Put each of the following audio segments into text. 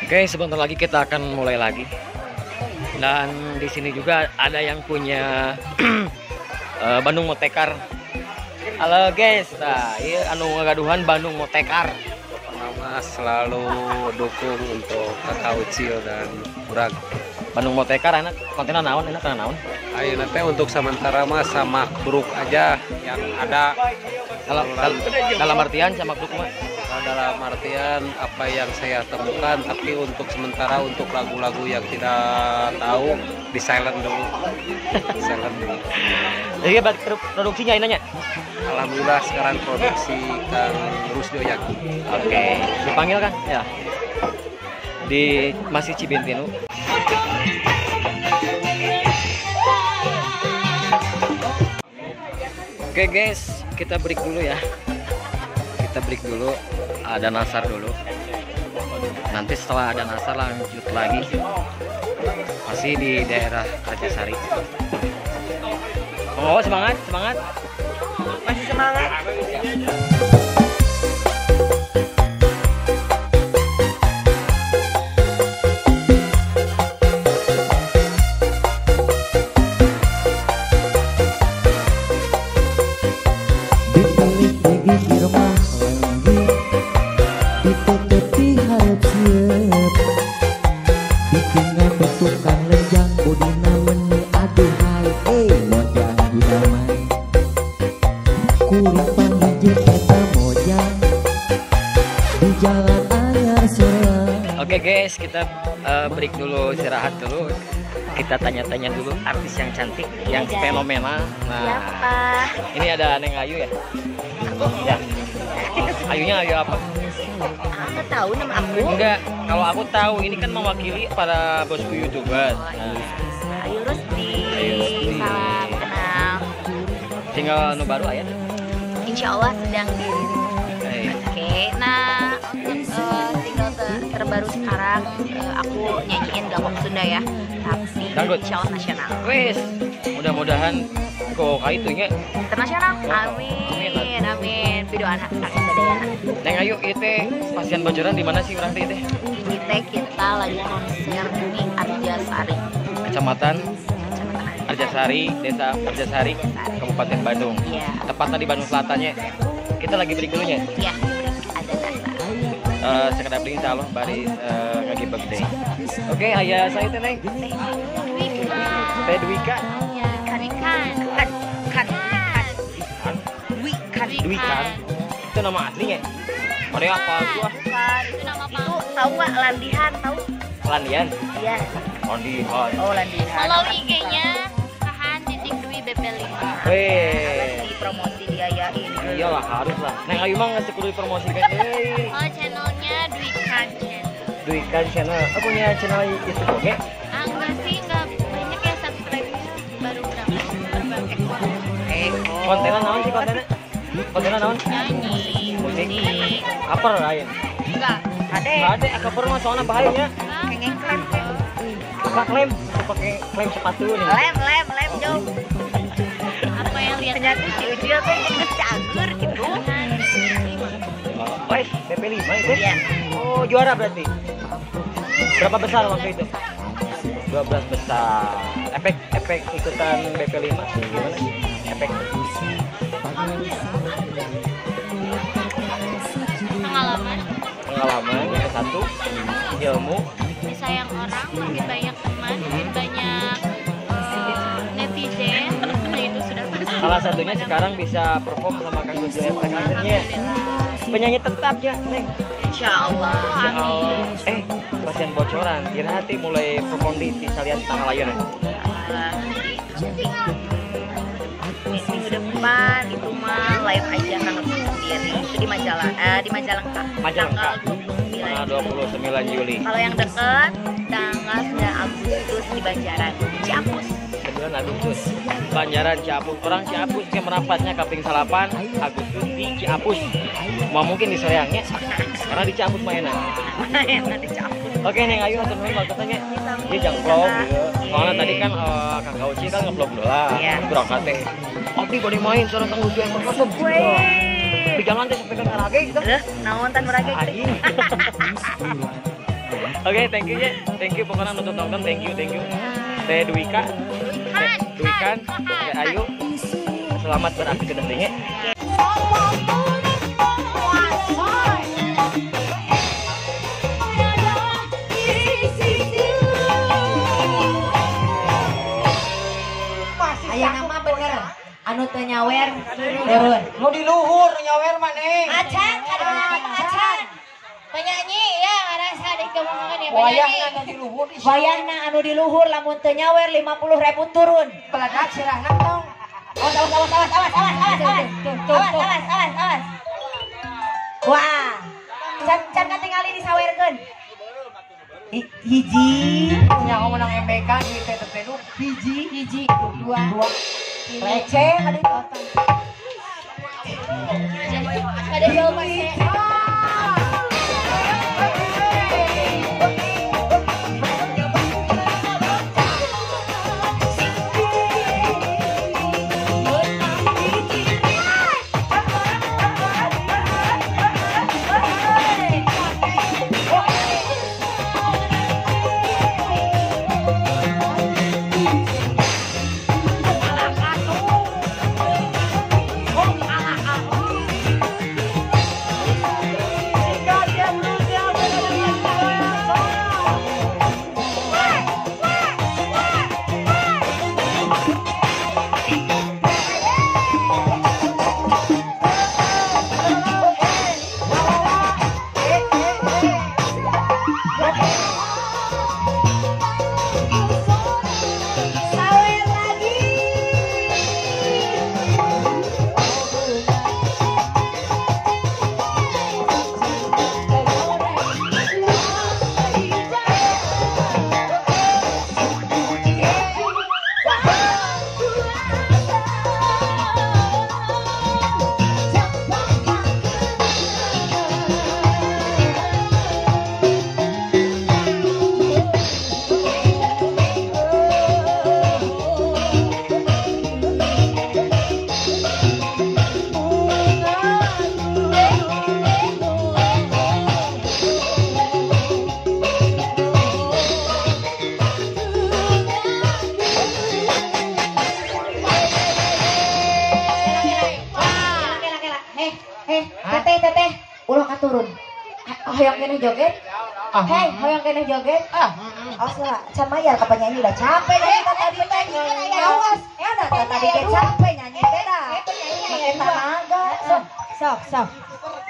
Oke, sebentar lagi kita akan mulai lagi. Dan di sini juga ada yang punya Bandung Motekar. Halo guys, nah ini anu ngagaduhan Bandung Motekar. Pertama selalu dukung untuk Kakak Ucil dan Burag. Bandung Motekar enak, kontennya naon, enak karena naon. Ayo nanti untuk sementara mah sama Buruk aja yang ada. Dalam artian sama grup mah. Dalam artian apa yang saya temukan, tapi untuk sementara untuk lagu-lagu yang tidak tahu di silent dulu. Silent dulu. Jadi produksinya ini nanya. Alhamdulillah sekarang produksi Kang Rusdio Yaki. Oke, dipanggil kan? Ya. Di masih Cibintinu. Oke guys, kita break dulu ya. Kita break dulu, ada nasar dulu. Nanti setelah ada nasar lanjut lagi. Masih di daerah Rajasari. Oh semangat, semangat. Masih semangat. Oke guys, kita break dulu, istirahat dulu. Kita tanya-tanya dulu artis yang cantik, yang fenomenal. Nah, ini ada Neng Ayu ya. Ya. Ayunya Ayu apa? Aku tahu nama aku. Enggak, kalau aku tahu ini kan mewakili para bosku YouTuber. Nah, Ayu Rusdi. Salam kenal. Tinggal nu baru ayah. Insya Allah sedang dirilis. Oke, nah untuk single terbaru sekarang aku nyanyiin Gawak Sunda ya, tapi Dangdut. Insya Allah nasional. Wes, mudah-mudahan kok kayak itunya Internasional. Amin, amin. Video anak sadayana. Neng Ayu itu pasien bocoran di mana sih orang teh? Kita lagi konser di Arjasari, Kecamatan Arjasari, Desa Arjasari, Kabupaten Bandung. Iya. Tepatnya di Bandung Selatannya. Kita lagi break dulunya. Iya, ada dasar. Sekedar beli insya Allah bari ngagi birthday. Oke, ayah saya teh Neng. Teh Dwika. Dwikan. Itu nama aslinya. Pada apa tuh? Itu nama apa? Itu tahu nggak Landihan tahu? Landian. Iya. Landihan. Oh Landihan. Follow IG-nya Kahan.Dwi BP5. Weh. Di promosi diayain. Iyalah harus lah. Neng Ayu mah ngasih kudu dipromosikan. Oh channelnya Dwikan Channel. Dwikan channel. Aku punya channel YouTube oke? Enggak sih, enggak banyak ya subscribe-nya. Baru berapa ekor. Kontennya naon sih kontennya? Kontennya naon? Nyanyi, Musik. musik. Apa lain? Enggak. Ada cover mah soalnya bahayanya. Kengeng klem. Apa klaim? Pakai klaim sepatu nih. Lem jauh. Apa yang lihat? Ternyata si Ucil tuh jadi cagur gitu. Wes, BP5 itu? Iya. Oh, juara berarti. Berapa besar waktu itu? 12 besar. Efek ikutan BP5 gimana sih? Efek pengalaman yang satu, ilmu, Disayang orang, makin banyak teman, makin banyak netizen. Nah itu sudah pasti. salah satunya sekarang bisa perform sama Kang Gus Efek akhirnya. Penyanyi tetap ya, Neng. Insya Allah. Insya Allah. Pasien bocoran, kira hati mulai perform di salian tanggal layar. Minggu depan itu mah live aja Kang Rusdi sendiri. Itu di Majalengka. Majalengka. Tanggal 29 Juli. Kalau yang deket tanggal 9 Agustus di Banjaran, Ciampus. 9 Agustus. Banjaran Ciapus. Orang Ciapus ke merapatnya Kaping Salapan, Agustus di Ciapus. Mau mungkin di Soreangnya. Karena di Ciapus mainan. Mainan di Ciampus. Oke Neng Ayu atur nuhun waktunya. Dia jang vlog gitu. Soalnya tadi kan Kang Kauci kan nge-vlog lah. Iya. Berangkat teh. Abdi bade main sareng Kang Gus Efek. Di jalan teh sampai ke Ngarage gitu. Naon tan mereka Anjing. Oke, thank you ya. Thank you pokoknya untuk nonton. Thank you. Teh Dwika. Dwikan, Teh Ayu. Selamat beraktivitas nih. Aya nama bener. Anu teu nyawer turun. Nu di luhur nyawer maneh. Acan, acan. Penyanyi ya ngarasa dikemongan ya Wayahna penyanyi. anu di luhur. Wayahna anu di luhur lamun teu nyawer 50.000 turun. Peledak sirahna tong. Awas. Wah. Can katingali disawerkeun. Hiji. Nya menang MBK di TTP hiji, dua. Receh ada Ada jawabannya. Teteh, ulah katurun. Hoyong keneh joget. Hei, hoyong keneh joget. Awas lah, can mayar ka penyanyi udah capek nyanyi tadi teh. Awas, ada tadi ge capek nyanyi teh dah. Make tenaga. Sok.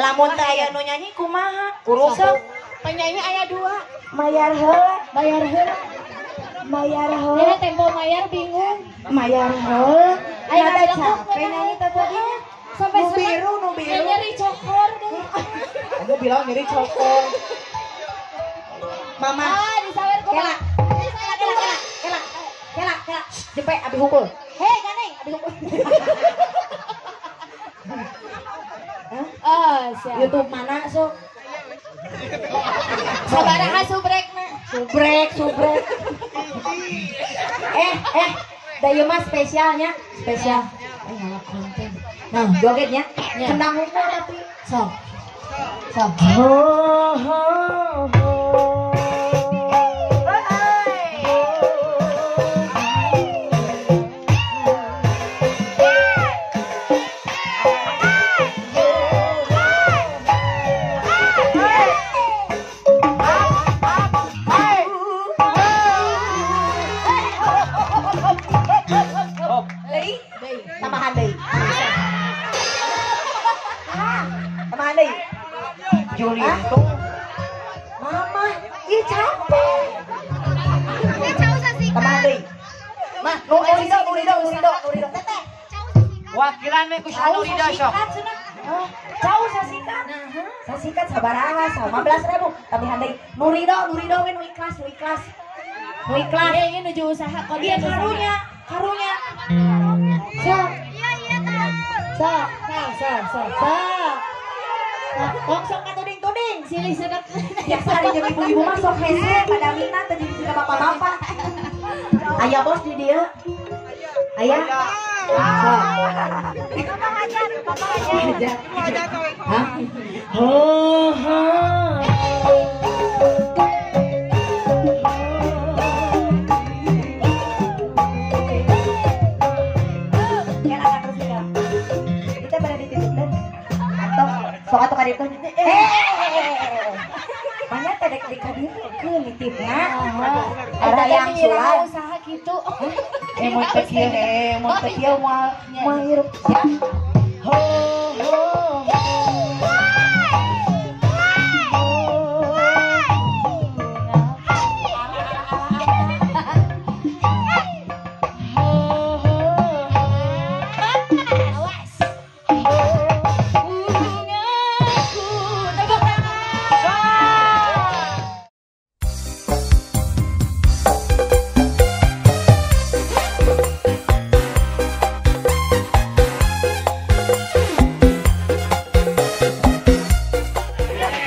Lamun teh aya nu nyanyi kumaha? Sok. Penyanyi aya 2. Mayar heula. Dia tempo mayar bingung. Mayar heula. Aya Ada bilang capek nyanyi teh tadi. Sampai Nu biru. nyeri cokor deh. Aku bilang nyeri cokor. Mama. Disawer Kela. Jepek abi hukul. Hei, ganeng, abi hukul. Siap. YouTube mana sok? Sabaraha subrekna. Subrek. Dayu mah spesialnya. Spesial. Konten. Nah, jogetnya. Kendang hukul tapi. Sok. Tambahan deui. Tambahan deui. Juli itu. Mama, ih capek. Tambahan deui. Mah, nu rido. Teteh. Wakilan we ku Sanurida sok. Jauh sasikat. Sasikat sabaraha 15.000. Tambahan deui. Nu rido we nu ikhlas. Nu ikhlas. Ini nuju usaha kok Dia karunya. Sok. Sok katuding-tuding. Silih sedap. Biasa hari jeung ibu-ibu mah sok hese pada minat teh jadi siga bapak-bapak. Aya bos di dia. Aya. Sok. Hah? kadieukeun nitipna. Ada yang sulan usaha kitu. Mun teh kieu moal hirup ya. Ho ho.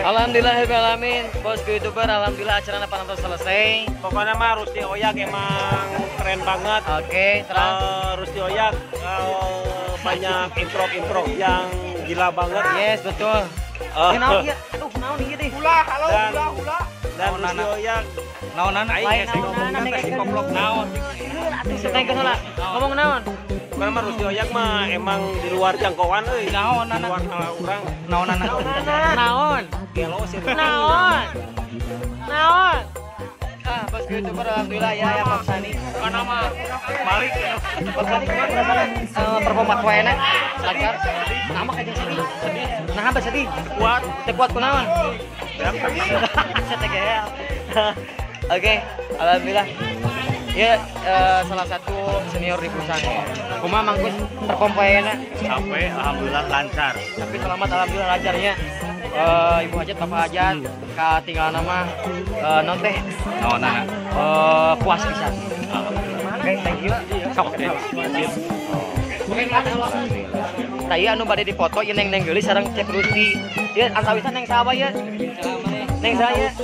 Alhamdulillahirrahmanirrahim, bosku youtuber, alhamdulillah acara panonton selesai. Pokoknya mah Rusdi Oyak emang keren banget. Oke, terus Rusdi Oyak banyak intro yang gila banget. yes betul. Naon ieu? Aduh, naon ieu teh? Hula, halo hula. Dan Rusdi Oyak Naonan aing si koplok naon. Setengkeun heula. Ngomong naon? Karena mah Rusdi Oyak mah emang di luar jangkauan euy. Naon Di luar urang. Naon? Gelo sih. Naon? Bosku youtuber alhamdulillah ya Pak Sani. Mana mah balik ya. Pak Sani performa ku enak. Lancar. Nama kajeng sedih. Nah, apa sedih? Kuat kunaon? Setegel. Oke, alhamdulillah. Ya, salah satu senior di perusahaan ya. Kumaha mangkus perform enak. Sampai alhamdulillah lancar. Tapi selamat alhamdulillah lancarnya. Ibu hajat, bapak hajat, tinggal nama non teh, puas pisan. Oke, thank you. Sok. Oke, tadi anu bade dipoto ieu neng geulis sareng cek Rusdi. Ieu antawisan neng saha ya? Neng saya.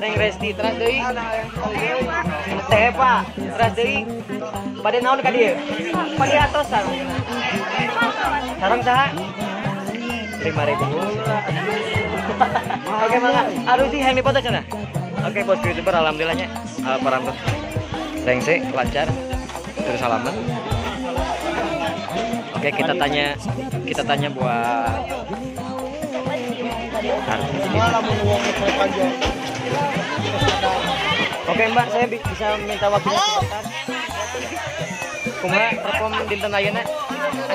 Neng Resti terus deui. Teh Pak, terus deui. Bade naon ka dieu? Bade atosan. Sareng saha? 5.000. Oke, mangga. Aduh sih yang dipoto cenah. Oke, bos youtuber alhamdulillahnya perantau sengse lancar. Terus salaman. Oke, kita tanya buat Oke, Mbak, saya bisa minta waktunya sebentar. Kumaha perform dinten ayeuna?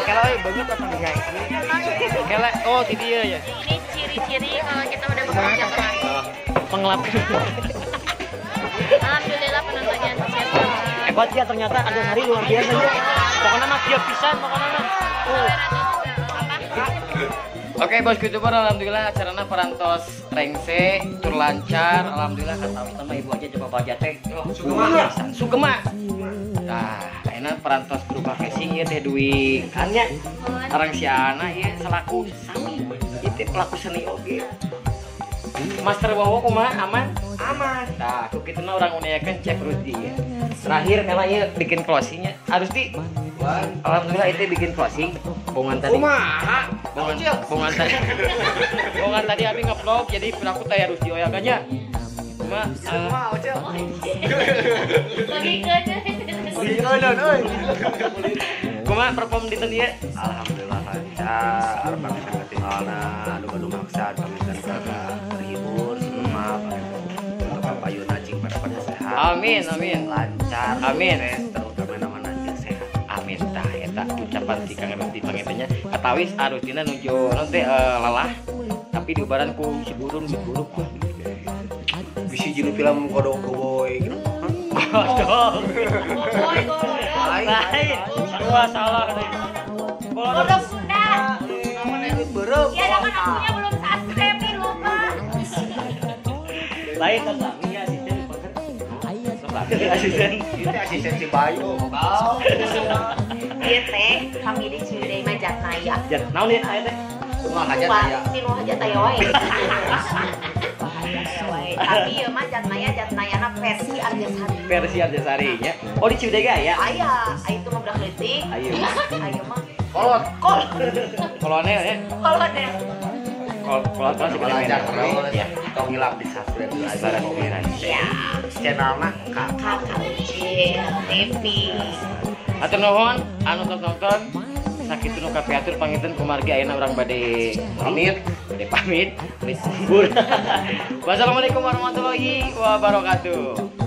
Kela banget apa enggak? Kela oh di dia ya. Ini ciri-ciri kalau kita udah bekerja keras. Pengelap. Alhamdulillah penontonnya antusias. Hebat ya ternyata ada hari luar biasa ya. Pokoknya mah kieu pisan pokoknya mah. Oke, bos youtuber alhamdulillah acarana perantos rengse tur lancar. Alhamdulillah katawi sama ibu aja coba baca teh. Sugema. Nah, enak perantos berubah casing ieu teh Dwi kan nya. Arang si Ana ieu selaku sami. Itu pelaku seni oge. Master Wowo kumaha aman? Aman. Nah, ku kituna urang uneakeun cek Rusdi ya. Terakhir karena ieu bikin closingnya harus di alhamdulillah itu bikin closing. Bongan tadi. Kumaha? Bongan tadi. Bongan tadi abi nge-vlog jadi pelaku teh Rusdi Oyakannya. Cuma Kumaha perform dinten ieu? Alhamdulillah lancar. Panggilan tinggalna anu maksa panggilan kakak terhibur semua. Untuk kapayuna cing pada sehat. Amin. Lancar. Amin. Terutama nama cing sehat. Amin tah eta ucapan ti Kang Rusdi pangitanya katawis arustina nuju naon teh lelah tapi diobaran ku si burung Bisi jeung film Kodok Boy gitu. Kodok. Lain. Dua salah teh. Kodok Sunda. Namanya beureum. Ya nama akunya belum subscribe nih lupa. Lain tapi ya asisten asisten. Itu asisten si Bayu. Ieu teh kami di Ciwidey mah Jatnaya. Jat naon ieu aya teh? Kumaha Jatnaya? Sinu Jatnaya wae. Tapi ieu mah Jatnayana versi Arjasari. Versi Arjasari nya. Oh di Ciwidey ge aya. Aya, itu mah udah leutik. Ayo. Ayo mah. Kolot. Kolonel ya. Kolonel. Kolot si Belajar terus ya. tong ngilap di subscribe Barang pikiran. Ya, channelna Kakak Ucil TV. Atur nuhun anu tos nonton. Sakitu nu kapiatur panginten kumargi ayeuna urang bade pamit. Bade pamit. Wassalamualaikum warahmatullahi wabarakatuh.